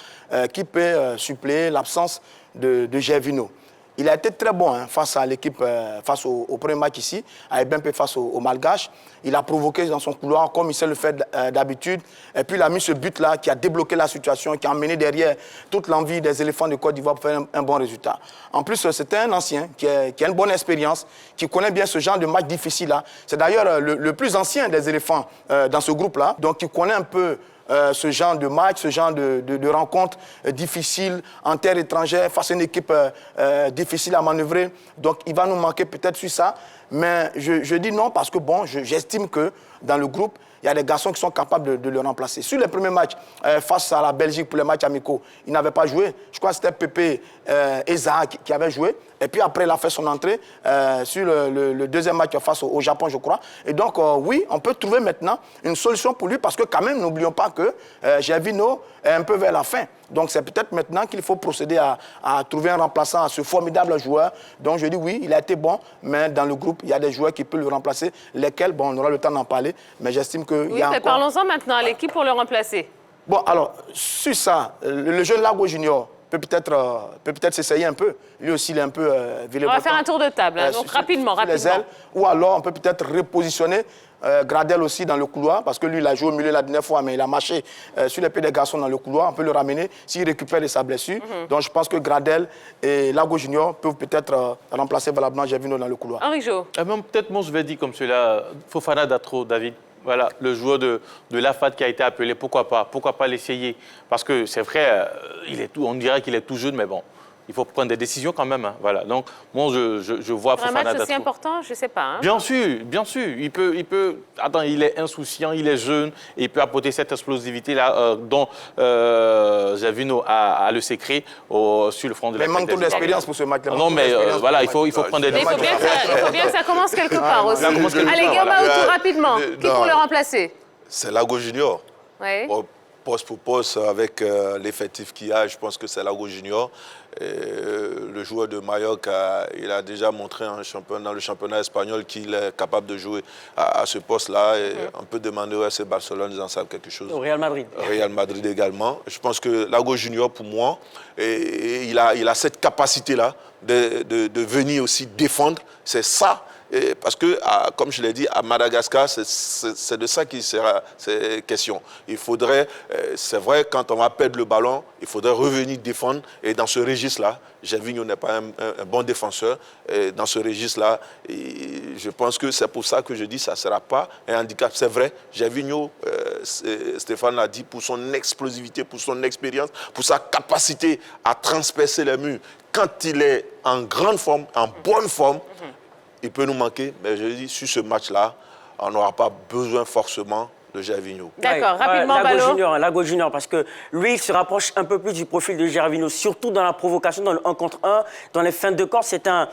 qui peut suppléer l'absence de Gervinho. Il a été très bon face à l'équipe, face au premier match ici, à Ebempe face au Malgache. Il a provoqué dans son couloir comme il sait le faire d'habitude. Et puis il a mis ce but-là qui a débloqué la situation, qui a emmené derrière toute l'envie des éléphants de Côte d'Ivoire pour faire un bon résultat. En plus, c'est un ancien qui a une bonne expérience, qui connaît bien ce genre de match difficile-là. C'est d'ailleurs le plus ancien des éléphants dans ce groupe-là, donc il connaît un peu ce genre de match, ce genre de rencontre difficile en terre étrangère face à une équipe difficile à manœuvrer. Donc, il va nous manquer peut-être sur ça. Mais je dis non parce que, bon, j'estime que dans le groupe, il y a des garçons qui sont capables de le remplacer. Sur les premiers matchs, face à la Belgique pour les matchs amicaux, il n'avait pas joué. Je crois que c'était Pepe et Zaha qui avaient joué. Et puis après, il a fait son entrée sur le deuxième match face au Japon, je crois. Et donc, oui, on peut trouver maintenant une solution pour lui parce que quand même, n'oublions pas que Gervinho est un peu vers la fin. Donc, c'est peut-être maintenant qu'il faut procéder à trouver un remplaçant à ce formidable joueur. Donc, je dis oui, il a été bon, mais dans le groupe, il y a des joueurs qui peuvent le remplacer, lesquels, bon, on aura le temps d'en parler, mais j'estime qu'il oui, y a encore... parlons-en maintenant à l'équipe pour le remplacer. Bon, alors, sur ça, le jeune Lago Junior peut peut-être s'essayer un peu. Lui aussi, il est un peu on va faire un tour de table, donc rapidement. Les ailes, ou alors, on peut peut-être repositionner Gradel aussi dans le couloir, parce que lui, il a joué au milieu la dernière fois, mais il a marché sur les pieds des garçons dans le couloir. On peut le ramener s'il récupère de sa blessure. Donc, je pense que Gradel et Lago Junior peuvent peut-être remplacer valablement Gervinho dans le couloir. Henri Jo. Peut-être, moi, je vais dire comme cela, Fofana Datro, David. Voilà, le joueur de l'AFAD qui a été appelé, pourquoi pas l'essayer? Parce que c'est vrai, on dirait qu'il est tout jeune, mais bon, il faut prendre des décisions quand même. Hein. Voilà. Donc, moi, je vois Pour un match aussi important, je ne sais pas. Hein. Bien sûr, bien sûr. Il peut. Attends, il est insouciant, il est jeune, et il peut apporter cette explosivité-là dont Gervinho a le secret sur le front de la. Mais il manque trop d'expérience pour ce match-là. Non, mais voilà, il faut prendre des décisions. Il faut bien que ça commence quelque part aussi. Allez, Guillaume Aoutou, rapidement. Qui pour le remplacer? C'est Lago Junior. Oui. Poste pour poste, avec l'effectif qu'il y a, je pense que c'est Lago Junior. Le joueur de Mallorca, il a déjà montré dans le championnat espagnol qu'il est capable de jouer à ce poste-là. Et on peut demander au FC Barcelone, ils en savent quelque chose. Au Real Madrid. Real Madrid également. Je pense que Lago Junior, pour moi, il a cette capacité-là de venir aussi défendre. C'est ça. Parce que, comme je l'ai dit, à Madagascar, c'est de ça qu'il sera question. Il faudrait, c'est vrai, quand on va perdre le ballon, il faudrait revenir défendre. Et dans ce registre-là, Gervinho n'est pas un bon défenseur. Et dans ce registre-là, je pense que c'est pour ça que je dis que ça ne sera pas un handicap. C'est vrai, Gervinho, Stéphane l'a dit, pour son explosivité, pour son expérience, pour sa capacité à transpercer les murs. Quand il est en grande forme, en bonne forme, il peut nous manquer, mais je dis, sur ce match-là, on n'aura pas besoin forcément de Gervinho. D'accord, rapidement, Ballot. Lago Junior, parce que lui, il se rapproche un peu plus du profil de Gervinho, surtout dans la provocation, dans le 1 contre 1, dans les feintes de corps. C'est un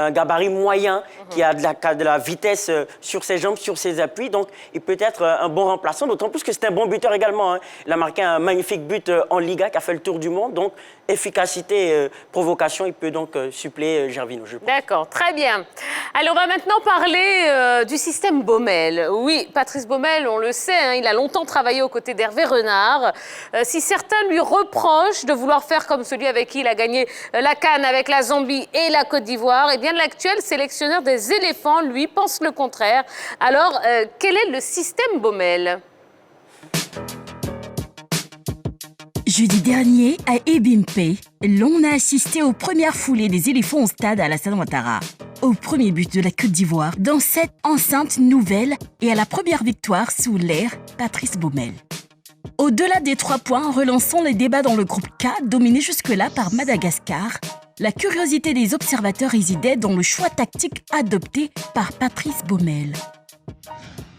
gabarit moyen qui a de la vitesse sur ses jambes, sur ses appuis. Donc, il peut être un bon remplaçant, d'autant plus que c'est un bon buteur également. Hein. Il a marqué un magnifique but en Liga qui a fait le tour du monde. Donc, efficacité, provocation, il peut donc suppléer Gervinho. D'accord, très bien. Allez, on va maintenant parler du système Baumel. Oui, Patrice Baumel, on le sait, hein, il a longtemps travaillé aux côtés d'Hervé Renard. Si certains lui reprochent de vouloir faire comme celui avec qui il a gagné la CAN avec la Zambie et la Côte d'Ivoire, eh bien l'actuel sélectionneur des éléphants, lui, pense le contraire. Alors, quel est le système Baumel ? Jeudi dernier, à Ebimpe, l'on a assisté aux premières foulées des éléphants au stade Alassane Ouattara. Au premier but de la Côte d'Ivoire, dans cette enceinte nouvelle et à la première victoire sous l'ère Patrice Baumel. Au-delà des 3 points, relançons les débats dans le groupe K, dominé jusque-là par Madagascar. La curiosité des observateurs résidait dans le choix tactique adopté par Patrice Baumel.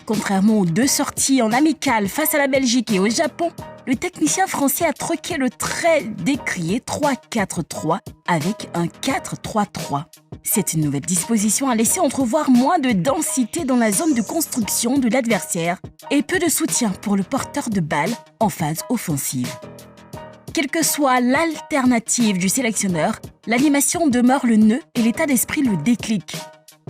Contrairement aux 2 sorties en amical face à la Belgique et au Japon, le technicien français a troqué le très décrié 3-4-3 avec un 4-3-3. Cette nouvelle disposition a laissé entrevoir moins de densité dans la zone de construction de l'adversaire et peu de soutien pour le porteur de balle en phase offensive. Quelle que soit l'alternative du sélectionneur, l'animation demeure le nœud et l'état d'esprit le déclic.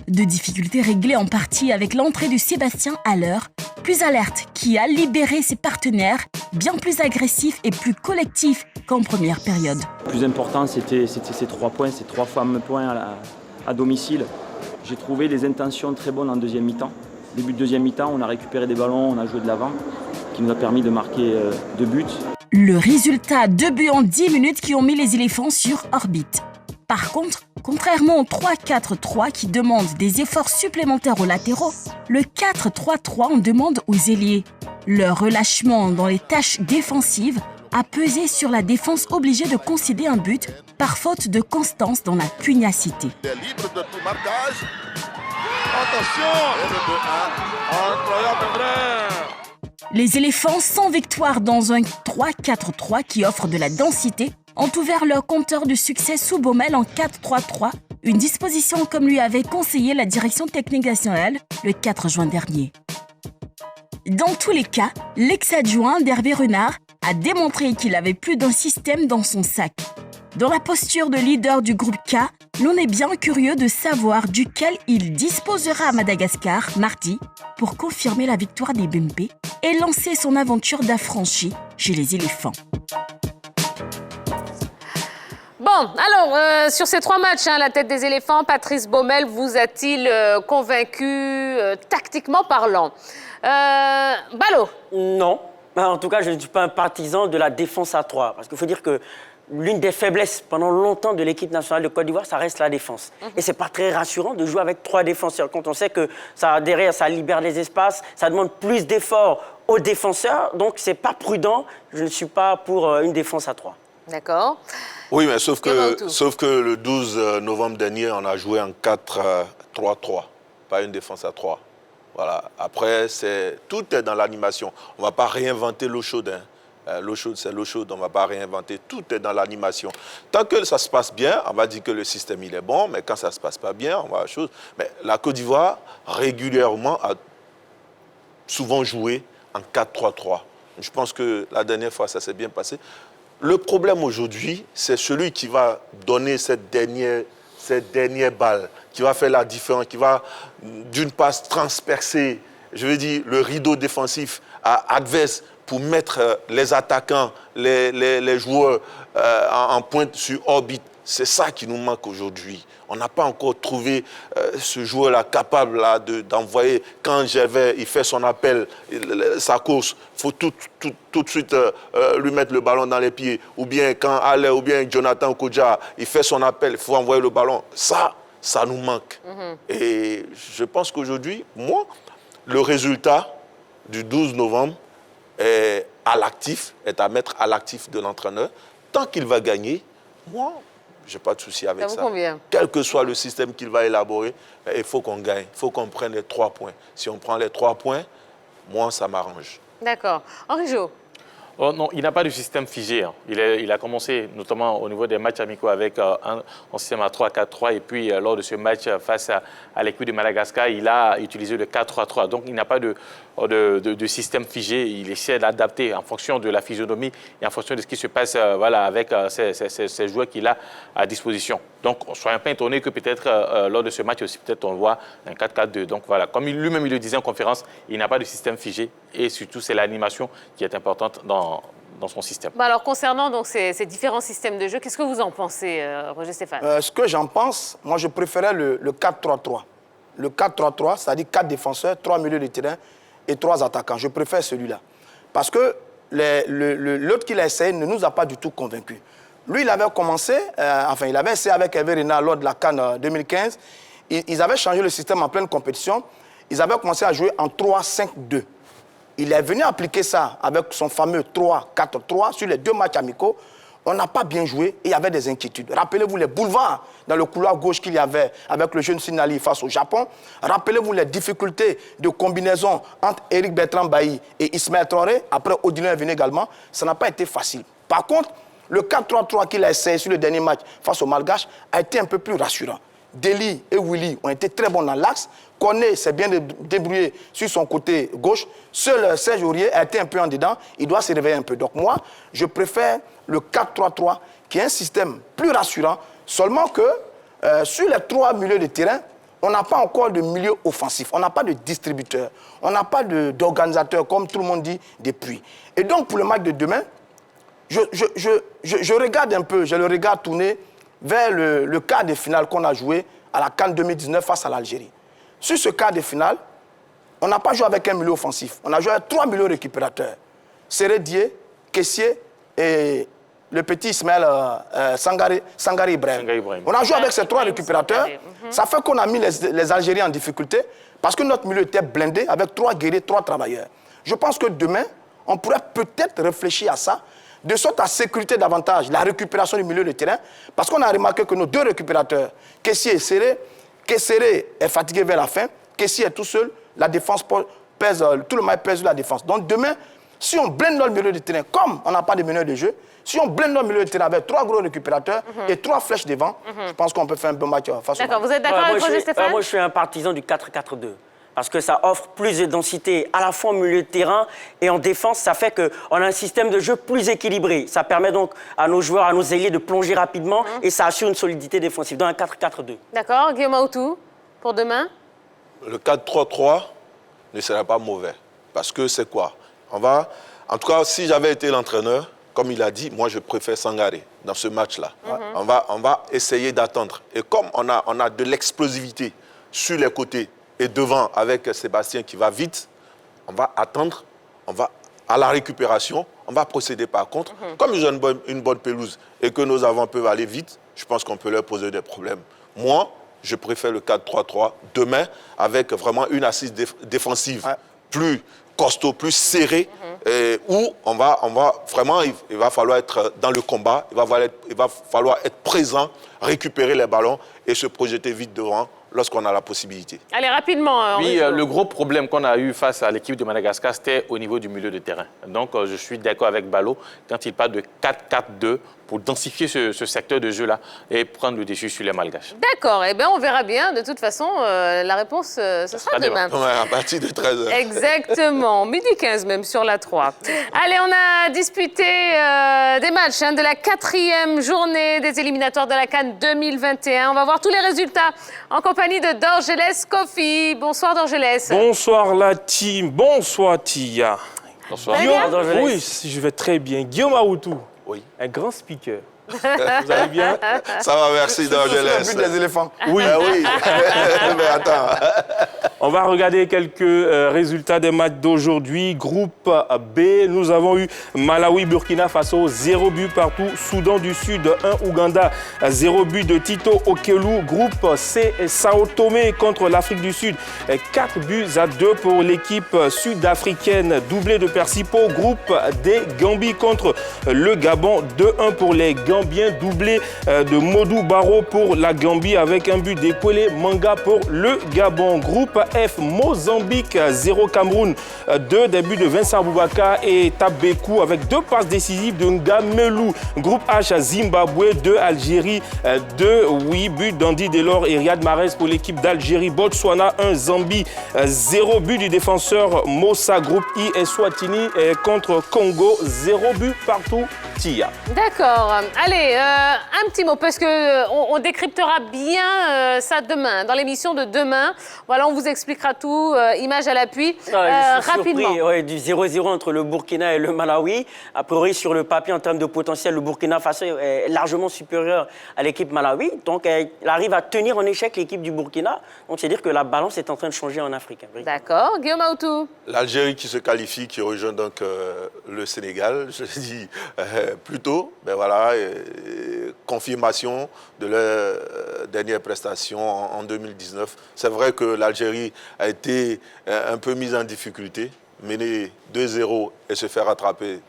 De difficultés réglées en partie avec l'entrée de Sébastien Haller, plus alerte, qui a libéré ses partenaires, bien plus agressifs et plus collectifs qu'en première période. Le plus important, c'était ces 3 points, ces 3 fameux points à domicile. J'ai trouvé des intentions très bonnes en deuxième mi-temps. Début de deuxième mi-temps, on a récupéré des ballons, on a joué de l'avant, qui nous a permis de marquer 2 buts. Le résultat, 2 buts en 10 minutes qui ont mis les éléphants sur orbite. Par contre, contrairement au 3-4-3 qui demande des efforts supplémentaires aux latéraux, le 4-3-3 en demande aux ailiers. Leur relâchement dans les tâches défensives a pesé sur la défense obligée de concéder un but par faute de constance dans la pugnacité. Libre de tout marquage. Attention! Et le 2-1. Incroyable vrai. Les éléphants sans victoire dans un 3-4-3 qui offre de la densité ont ouvert leur compteur de succès sous Baumel en 4-3-3, une disposition comme lui avait conseillé la direction technique nationale le 4 juin dernier. Dans tous les cas, l'ex-adjoint d'Hervé Renard a démontré qu'il avait plus d'un système dans son sac. Dans la posture de leader du groupe K, l'on est bien curieux de savoir duquel il disposera à Madagascar mardi pour confirmer la victoire des Bembe et lancer son aventure d'affranchi chez les éléphants. Bon, alors, sur ces 3 matchs, la tête des éléphants, Patrice Baumel vous a-t-il convaincu tactiquement parlant? Ballot? Non. En tout cas, je ne suis pas un partisan de la défense à 3. Parce qu'il faut dire que l'une des faiblesses pendant longtemps de l'équipe nationale de Côte d'Ivoire, ça reste la défense. Et c'est pas très rassurant de jouer avec 3 défenseurs. Quand on sait que derrière, ça libère les espaces, ça demande plus d'efforts aux défenseurs. Donc, c'est pas prudent. Je ne suis pas pour une défense à 3. D'accord. Oui, mais sauf que le 12 novembre dernier, on a joué en 4-3-3, pas une défense à 3. Voilà. Après, tout est dans l'animation. On ne va pas réinventer l'eau chaude. Hein. L'eau chaude, c'est l'eau chaude. On ne va pas réinventer. Tout est dans l'animation. Tant que ça se passe bien, on va dire que le système il est bon, mais quand ça ne se passe pas bien, on va à la chose. Mais la Côte d'Ivoire, régulièrement, a souvent joué en 4-3-3. Je pense que la dernière fois, ça s'est bien passé. Le problème aujourd'hui, c'est celui qui va donner cette dernière balle, qui va faire la différence, qui va d'une passe transpercer, je veux dire, le rideau défensif adverse pour mettre les attaquants, les joueurs en pointe sur orbite. C'est ça qui nous manque aujourd'hui. On n'a pas encore trouvé ce joueur-là capable d'envoyer. Quand il fait son appel, sa course, il faut tout de suite lui mettre le ballon dans les pieds. Ou bien quand Ale, ou bien Jonathan Kodja, il fait son appel, il faut envoyer le ballon. Ça nous manque. Et je pense qu'aujourd'hui, moi, le résultat du 12 novembre est à mettre à l'actif de l'entraîneur. Tant qu'il va gagner, moi, je n'ai pas de souci avec ça. Quel que soit le système qu'il va élaborer, il faut qu'on gagne. Il faut qu'on prenne les 3 points. Si on prend les 3 points, moi, ça m'arrange. D'accord. Henri Jo. Oh, non, il n'a pas de système figé. Hein. Il a commencé notamment au niveau des matchs amicaux avec un système à 3-4-3 et puis lors de ce match face à l'équipe de Madagascar, il a utilisé le 4-3-3. Donc il n'a pas de système figé. Il essaie d'adapter en fonction de la physionomie et en fonction de ce qui se passe avec ces joueurs qu'il a à disposition. Donc soyons pas étonnés que peut-être lors de ce match aussi, peut-être on voit un 4-4-2. Donc voilà, comme lui-même il le disait en conférence, il n'a pas de système figé et surtout c'est l'animation qui est importante dans son système. Alors, concernant donc, ces différents systèmes de jeu, qu'est-ce que vous en pensez, Roger Stéphane? Ce que j'en pense, moi, je préférais le 4-3-3. Le 4-3-3, c'est-à-dire 4 défenseurs, 3 milieux de terrain et 3 attaquants. Je préfère celui-là. Parce que l'autre qu'il a essayé ne nous a pas du tout convaincus. Lui, il avait commencé, il avait essayé avec Hervé Renard lors de la CAN 2015. Ils avaient changé le système en pleine compétition. Ils avaient commencé à jouer en 3-5-2. Il est venu appliquer ça avec son fameux 3-4-3 sur les 2 matchs amicaux. On n'a pas bien joué et il y avait des inquiétudes. Rappelez-vous les boulevards dans le couloir gauche qu'il y avait avec le jeune Sinali face au Japon. Rappelez-vous les difficultés de combinaison entre Éric Bertrand Bailly et Ismaël Traoré. Après, Odilon est venu également. Ça n'a pas été facile. Par contre, le 4-3-3 qu'il a essayé sur le dernier match face au Malgache a été un peu plus rassurant. Deli et Willy ont été très bons dans l'axe. Koné s'est bien débrouillé sur son côté gauche. Seul Serge Aurier a été un peu en dedans. Il doit se réveiller un peu. Donc moi, je préfère le 4-3-3 qui est un système plus rassurant. Seulement que sur les 3 milieux de terrain, on n'a pas encore de milieu offensif. On n'a pas de distributeur. On n'a pas d'organisateur, comme tout le monde dit, depuis. Et donc pour le match de demain, je regarde un peu, je le regarde tourner vers le quart de finale qu'on a joué à la CAN 2019 face à l'Algérie. Sur ce quart de finale, on n'a pas joué avec un milieu offensif. On a joué avec 3 milieux récupérateurs. Sérédié, Kessié et le petit Ismaël Sangari Ibrahim. On a joué avec ces 3 récupérateurs. Ça fait qu'on a mis les Algériens en difficulté parce que notre milieu était blindé avec 3 guerriers, 3 travailleurs. Je pense que demain, on pourrait peut-être réfléchir à ça, de sorte à sécuriter davantage la récupération du milieu de terrain, parce qu'on a remarqué que nos 2 récupérateurs, Kessié et Séré, Kesséré est fatigué vers la fin, Kessié est tout seul, la défense pèse, tout le match pèse sur la défense. Donc demain, si on blinde notre milieu de terrain, comme on n'a pas de meneur de jeu, si on blinde notre milieu de terrain avec 3 gros récupérateurs et 3 flèches devant, je pense qu'on peut faire un bon match face au D'accord, vous êtes d'accord avec Roger Stéphane? Moi, je suis un partisan du 4-4-2. Parce que ça offre plus de densité à la fois au milieu de terrain et en défense. Ça fait qu'on a un système de jeu plus équilibré. Ça permet donc à nos joueurs, à nos ailiers de plonger rapidement et ça assure une solidité défensive dans un 4-4-2. D'accord. Guillaume Aoutou, pour demain? Le 4-3-3 ne serait pas mauvais. Parce que c'est quoi? En tout cas, si j'avais été l'entraîneur, comme il a dit, moi je préfère Sangaré dans ce match-là. On va essayer d'attendre. Et comme on a de l'explosivité sur les côtés, et devant, avec Sébastien qui va vite, on va attendre, on va à la récupération, on va procéder par contre. Comme ils ont une bonne pelouse et que nos avants peuvent aller vite, je pense qu'on peut leur poser des problèmes. Moi, je préfère le 4-3-3 demain avec vraiment une assise défensive plus costaud, plus serré, où on va vraiment, il va falloir être dans le combat, il va falloir être présent, récupérer les ballons et se projeter vite devant lorsqu'on a la possibilité. Allez, rapidement. Oui, le gros problème qu'on a eu face à l'équipe de Madagascar, c'était au niveau du milieu de terrain. Donc, je suis d'accord avec Balo quand il parle de 4-4-2 pour densifier ce secteur de jeu-là et prendre le dessus sur les Malgaches. D'accord, eh bien, on verra bien. De toute façon, la réponse, ce sera demain. Ouais, à partir de 13h. Exactement, midi 15 même sur la 3. Allez, on a disputé des matchs de la 4e journée des éliminatoires de la CAN 2021. On va voir tous les résultats en compagnie de Dorgelès Kofi. Bonsoir Dorgelès. Bonsoir la team, bonsoir Tia. Bonsoir. Guillaume, oui, je vais très bien. Guillaume Aoutou, oui. Un grand speaker. Vous allez bien? Ça va, merci Dorgelès. C'est le but des éléphants. Oui. Oui. Mais attends. On va regarder quelques résultats des matchs d'aujourd'hui. Groupe B, nous avons eu Malawi-Burkina Faso, 0 but partout. Soudan du Sud, 1 Ouganda, 0 but de Tito Okelou. Groupe C, Sao Tomé contre l'Afrique du Sud, 4 buts à 2 pour l'équipe sud-africaine, doublé de Persipo. Groupe D, Gambie contre le Gabon, 2-1 pour les Gambiens, doublé de Modou Barrow pour la Gambie avec un but d'Ekwele Manga pour le Gabon. Groupe F, Mozambique, 0 Cameroun, 2 des buts de Vincent Aboubakar et Tabekou avec 2 passes décisives de Ngamelou. Groupe H, Zimbabwe, 2 Algérie, 2 buts d'Andy Delors et Riyad Mahrez pour l'équipe d'Algérie. Botswana, 1 Zambie, 0 but du défenseur Moussa. Groupe I, Eswatini contre Congo, 0 but partout. Tia. D'accord. Allez, un petit mot, parce qu'on décryptera bien ça demain, dans l'émission de demain. Voilà, on vous expliquera tout, image à l'appui, rapidement. Surpris, du 0-0 entre le Burkina et le Malawi. A priori, sur le papier, en termes de potentiel, le Burkina Faso est largement supérieur à l'équipe Malawi. Donc, elle arrive à tenir en échec l'équipe du Burkina. Donc, c'est-à-dire que la balance est en train de changer en Afrique. D'accord. Guillaume Aoutou. L'Algérie qui se qualifie, qui rejoint donc le Sénégal, je l'ai dit plus tôt, ben voilà, confirmation de leur dernière prestation en 2019. C'est vrai que l'Algérie a été un peu mise en difficulté, mener 2-0 et se faire rattraper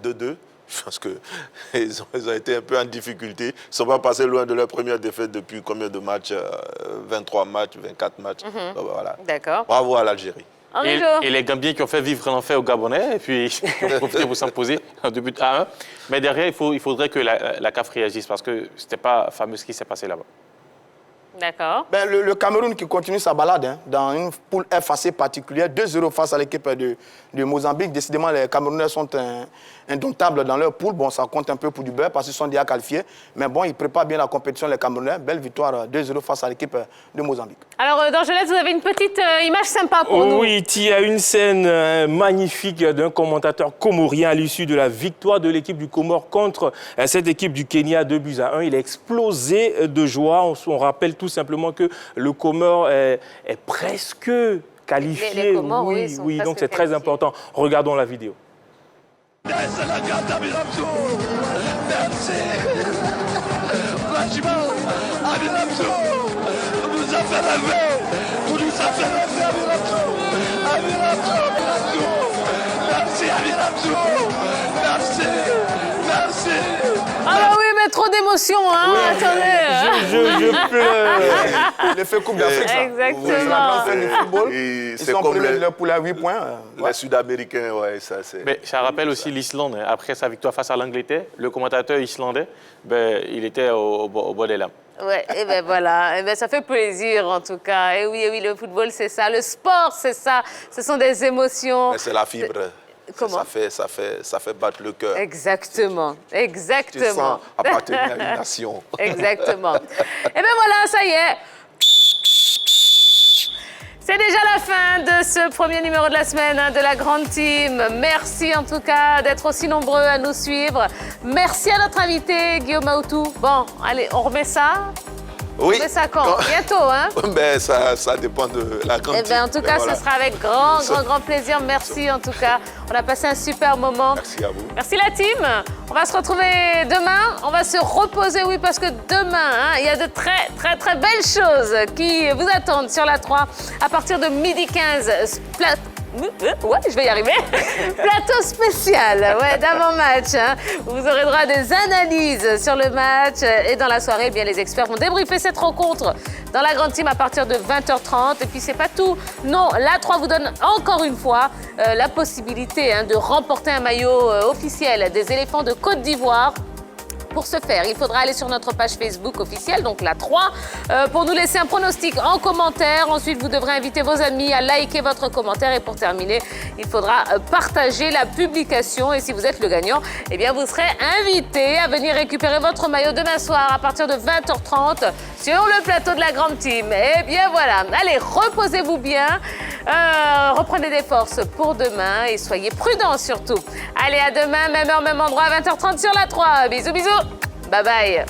2-2. Je pense qu'ils ont été un peu en difficulté. Ils ne sont pas passés loin de leur première défaite depuis combien de matchs 23 matchs, 24 matchs. Donc, voilà. D'accord. Bravo à l'Algérie. Et les Gambiens qui ont fait vivre l'enfer aux Gabonais, et puis ils ont profité pour s'imposer en 2 à 1. Mais derrière, il faudrait que la CAF réagisse parce que ce n'était pas fameux ce qui s'est passé là-bas. D'accord. Ben, le Cameroun qui continue sa balade dans une poule F assez particulière, 2-0 face à l'équipe de Mozambique. Décidément, les Camerounais sont indomptables dans leur poule. Bon, ça compte un peu pour du beurre parce qu'ils sont déjà qualifiés. Mais bon, ils préparent bien la compétition, les Camerounais. Belle victoire 2-0 face à l'équipe de Mozambique. Alors, Dorgelès, vous avez une petite image sympa pour nous. Oui, il y a une scène magnifique d'un commentateur comorien à l'issue de la victoire de l'équipe du Comore contre cette équipe du Kenya 2-1. Il a explosé de joie. On rappelle tout simplement que le Comore est presque qualifié. Les Comores, oui, donc c'est très important. Regardons la vidéo. Merci. Franchement, Amirabso nous a fait rêver. Tout nous a fait rêver, Amirabso. Merci, Amirabso. Merci. Ah bah oui, mais trop d'émotion, hein. Oui, attendez. Je peux... L'effet Coupe d'Afrique, ça. Exactement. C'est la grande scène du football. Ils sont premiers de leur poule à 8 points. Les Sud-Américains, ouais, ça c'est... Mais ça rappelle aussi l'Islande. Hein. Après sa victoire face à l'Angleterre, le commentateur islandais, il était au bord des lames. Ouais, et ben voilà, et ben ça fait plaisir en tout cas. Et oui, le football c'est ça, le sport c'est ça, ce sont des émotions. Mais c'est la fibre. Comment? Ça fait battre le cœur. Exactement. Tu sens appartenir à une nation. Exactement. Et bien voilà, ça y est. C'est déjà la fin de ce premier numéro de la semaine de la Grande Team. Merci en tout cas d'être aussi nombreux à nous suivre. Merci à notre invité, Guillaume Aoutou. Bon, allez, on remet ça. Oui. On remet ça quand? Bientôt, hein? Ben, ça dépend de la Grande Team. En tout cas, ce sera avec grand plaisir. Merci en tout cas. On a passé un super moment. Merci à vous. Merci la team. On va se retrouver demain. On va se reposer, oui, parce que demain, il y a de très belles choses qui vous attendent sur la 3 à partir de 12h15. Ouais, je vais y arriver. Plateau spécial, ouais, d'avant-match. Hein. Vous aurez droit à des analyses sur le match. Et dans la soirée, eh bien, les experts vont débriefer cette rencontre dans la grande team à partir de 20h30. Et puis, c'est pas tout. Non, l'A3 vous donne encore une fois la possibilité de remporter un maillot officiel des éléphants de Côte d'Ivoire. Pour ce faire, il faudra aller sur notre page Facebook officielle, donc la 3, pour nous laisser un pronostic en commentaire. Ensuite, vous devrez inviter vos amis à liker votre commentaire. Et pour terminer, il faudra partager la publication. Et si vous êtes le gagnant, eh bien, vous serez invité à venir récupérer votre maillot demain soir à partir de 20h30 sur le plateau de la grande team. Et bien voilà, allez, reposez-vous bien, reprenez des forces pour demain et soyez prudents surtout. Allez, à demain, même heure, même endroit, à 20h30 sur la 3. Bisous, bisous. Bye bye.